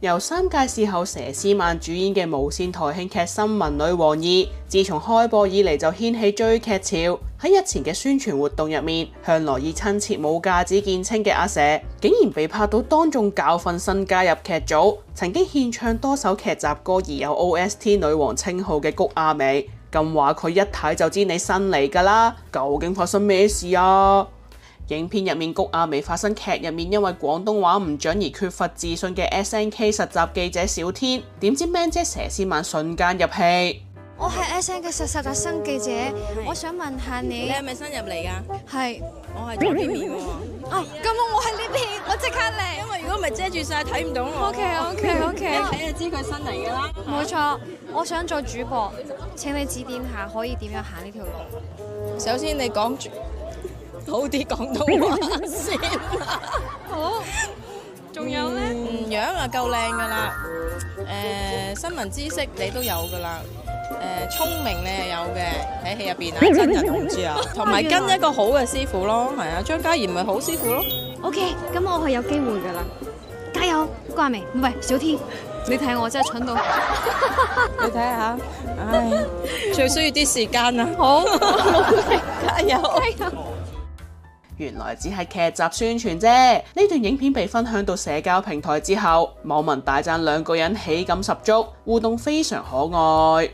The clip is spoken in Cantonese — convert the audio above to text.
由3屆視后佘詩曼主演嘅無線台慶劇《新聞女王2》，自從開播以嚟就掀起追劇潮。喺日前嘅宣傳活動入面，向來以親切冇架子見稱嘅阿佘，竟然被拍到當眾教訓新加入劇組，曾經獻唱多首劇集歌而有 OST 女王稱號嘅谷亞美，咁話佢一睇就知你新嚟㗎啦，究竟發生咩事啊？影片入面，谷亞美發生劇入面因為廣東話唔準而缺乏自信嘅 SNK 實習記者小天，點知 Man 姐佘詩曼瞬間入戲。我係 SNK 實習生記者，我想問下你係咪新入嚟㗎？係，我係左邊面喎。哦，咁我喺呢邊，我即刻嚟。因為如果唔係遮住晒，睇唔到我。OK。一睇就知佢新嚟㗎啦。冇錯，我想做主播，請你指點下可以點樣行呢條路。首先你講好啲廣東話先。好，仲有咧？樣啊夠靚㗎啦。新聞知識你都有㗎啦。聰明你係有嘅，喺戲入邊啊，真人我唔知啊。同埋跟一個好嘅師傅咯，係啊，張嘉怡咪好師傅咯。OK，咁我係有機會㗎啦，加油，谷亞美，唔係小天，你睇我真係蠢到，你睇下，唉，最需要啲時間啊。好，加油！原來只係劇集宣傳啫。呢段影片被分享到社交平台之後，網民大讚兩個人喜感十足，互動非常可愛。